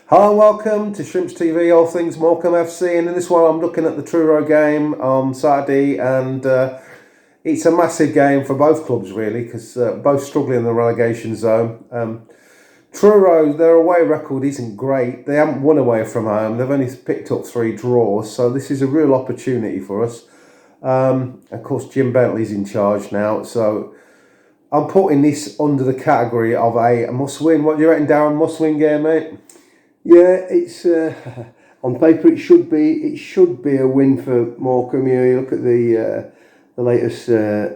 Hi and welcome to Shrimps TV, all things Morecambe FC, and in this one I'm looking at the Truro game on Saturday, and it's a massive game for both clubs really, because both struggling in the relegation zone. Truro, their away record isn't great. They haven't won away from home. They've only picked up 3 draws, so this is a real opportunity for us. Of course, Jim Bentley's in charge now, so I'm putting this under the category of a must-win. What do you reckon, Darren? Must-win game, mate? Yeah, it's on paper it should be a win for Morecambe. You look at the latest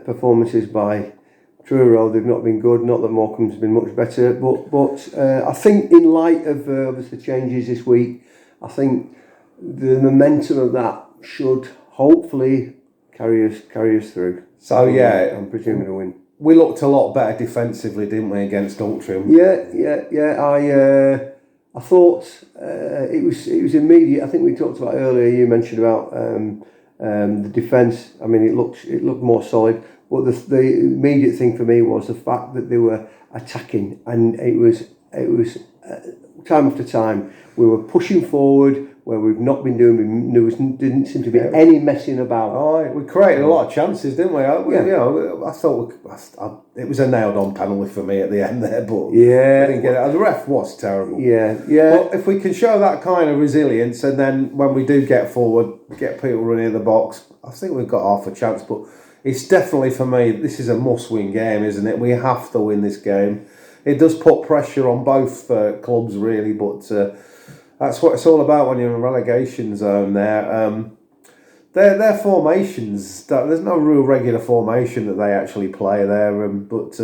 performances by Truro; they've not been good. Not that Morecambe's been much better, but I think in light of obviously changes this week, I think the momentum of that should hopefully carry us through. So yeah, I'm presuming a win. We looked a lot better defensively, didn't we, against Altrincham? Yeah. I thought it was immediate. I think we talked about earlier. You mentioned about the defence. I mean, it looked more solid. But the immediate thing for me was the fact that they were attacking, and it was time after time we were pushing forward where we've not been doing. There didn't seem to be any messing about. Oh, we created a lot of chances, didn't we? You know, I thought it was a nailed-on penalty for me at the end there, but I didn't get it. The ref was terrible. Yeah. But if we can show that kind of resilience, and then when we do get forward, get people running in the box, I think we've got half a chance. But it's definitely, for me, this is a must-win game, isn't it? We have to win this game. It does put pressure on both clubs, really, but that's what it's all about when you're in a relegation zone there. Their formations, there's no real regular formation that they actually play there, but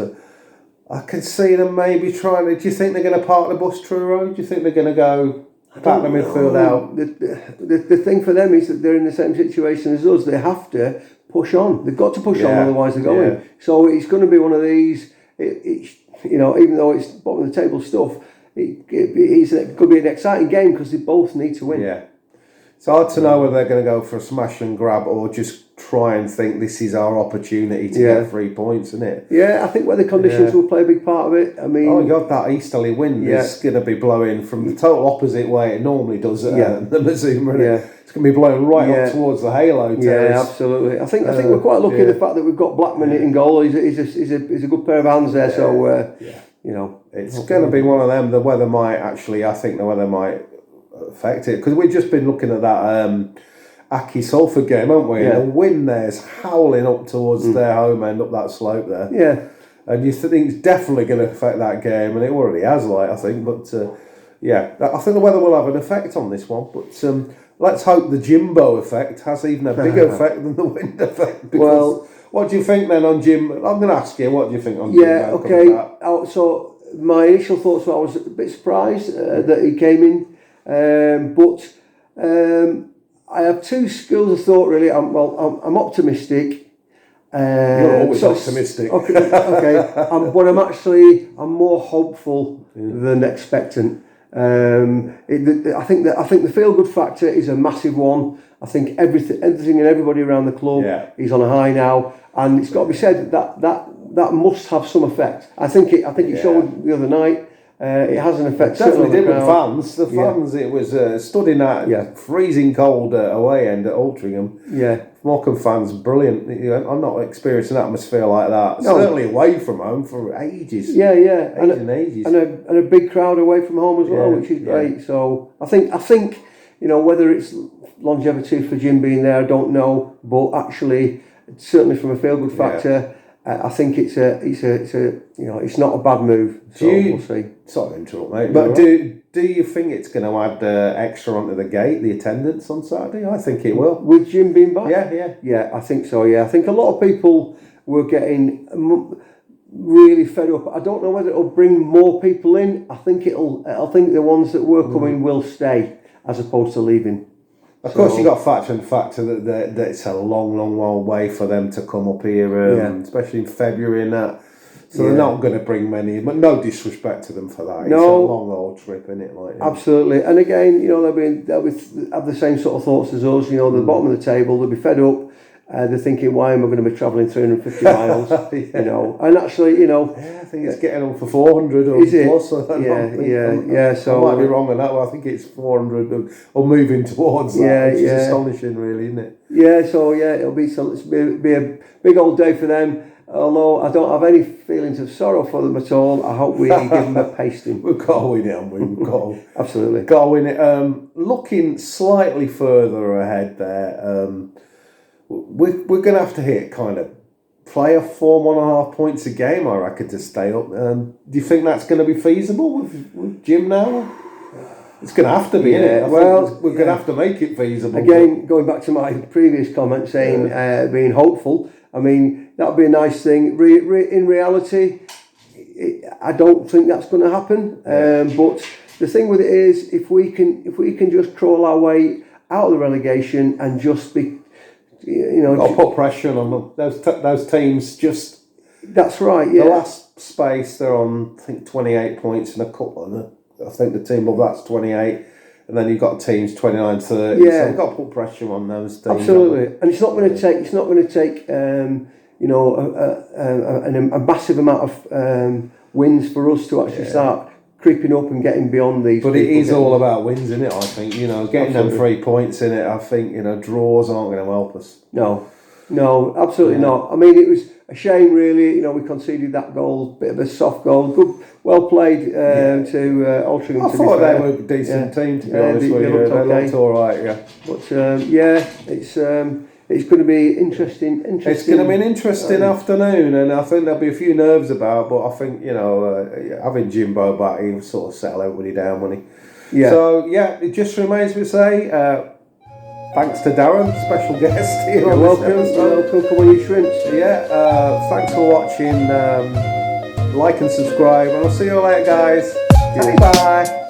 I can see them maybe trying to. Do you think they're going to park the bus, Truro? Do you think they're going to go back the midfield out? The thing for them is that they're in the same situation as us. They have to push on. They've got to push on, otherwise they're going. Yeah. So it's going to be one of these. Even though it's bottom of the table stuff, it could be an exciting game because they both need to win. Yeah. It's hard to know whether they're going to go for a smash and grab or just try and think this is our opportunity to get 3 points, isn't it? Yeah, I think weather conditions will play a big part of it. I mean, oh God, that easterly wind is going to be blowing from the total opposite way it normally does at the Morecambe. It's going to be blowing right up towards the Halo terrace. Yeah, absolutely. I think we're quite lucky the fact that we've got Blackman in goal. He's a good pair of hands there. So you know, it's going to be one of them. The weather might actually. I think the weather might affect it, because we've just been looking at that Aki Salford game, haven't we? And the wind there's howling up towards their home end, up that slope there. Yeah, and you think it's definitely going to affect that game, and it already has, I think. But I think the weather will have an effect on this one. But let's hope the Jimbo effect has even a bigger effect than the wind effect. Because what do you think then on Jim? I'm going to ask you, what do you think on Jimbo? Yeah, okay. So my initial thoughts were I was a bit surprised that he came in. But I have 2 schools of thought really. I'm optimistic. You're always optimistic. Okay. I'm more hopeful than expectant. I think the feel good factor is a massive one. I think everything and everybody around the club is on a high now, and it's got to be said that must have some effect. I think it showed the other night. It has an effect. Definitely did with fans. The fans, it was stood in that freezing cold away end at Altrincham. Yeah, Morecambe fans, brilliant. I'm not experiencing an atmosphere like that. No. Certainly away from home for ages. Yeah, ages. And a big crowd away from home as well, which is great. So I think whether it's longevity for Jim being there, I don't know, but actually, certainly from a feel good factor. I think it's not a bad move. So we'll see. Sorry to interrupt, mate. But do you think it's going to add extra onto the gate, the attendance on Saturday? I think it will. With Jim being back? Yeah, I think so. Yeah, I think a lot of people were getting really fed up. I don't know whether it'll bring more people in. I think the ones that were coming will stay as opposed to leaving. Of course, you got factor that it's a long, long way for them to come up here, especially in February and that. So they're not going to bring many, but no disrespect to them for that. No. It's a long old trip, isn't it? Absolutely. And again, they'll have the same sort of thoughts as us. The bottom of the table, they'll be fed up. they're thinking, why am I going to be travelling 350 miles? Yeah. You know, and actually, you know, Yeah, I think it's getting on for 400 or is it? plus. Yeah. So I might be wrong on that one. I think it's 400 or moving towards that, which is astonishing, really, isn't it? Yeah. So it'll be a big old day for them. Although I don't have any feelings of sorrow for them at all, I hope we give them a pasting. We've got to win it, haven't we? We've got to, Absolutely. got to win it. Looking slightly further ahead there, we're going to have to hit kind of playoff form, 1.5 points a game, I reckon, to stay up. Do you think that's going to be feasible with Jim now? It's going to have to be, isn't it? We're going to have to make it feasible. Again, going back to my previous comment saying being hopeful, I mean, that would be a nice thing. In reality, I don't think that's going to happen. But the thing with it is, if we can just crawl our way out of the relegation and just be, you know, got to put pressure on them. Those teams just. That's right. Yeah. The last space they're on, I think 28 points in a couple. I think the team above that's 28. And then you've got teams 29, 30. Yeah. So we've got to put pressure on those teams. Absolutely, and it's not going to take you know, a massive amount of wins for us to actually start creeping up and getting beyond these. But it is all about wins, isn't it? I think, you know, getting them 3 points in it. I think, you know, draws aren't going to help us. No, absolutely not. I mean, it was a shame, really. You know, we conceded that goal, bit of a soft goal. Good, well played to Altrincham. I thought they were a decent team, to be honest with you. They looked all right, yeah. But it's going to be interesting. It's going to be an interesting afternoon, and I think there'll be a few nerves about. But I think, you know, having Jimbo back, he'll sort of settle everybody down, won't he? Yeah. So it just remains me to say. Thanks to Darren, special guest here. You're welcome. Come on, you shrimps. Yeah, thanks for watching. Like and subscribe, and I'll see you later, guys. Bye.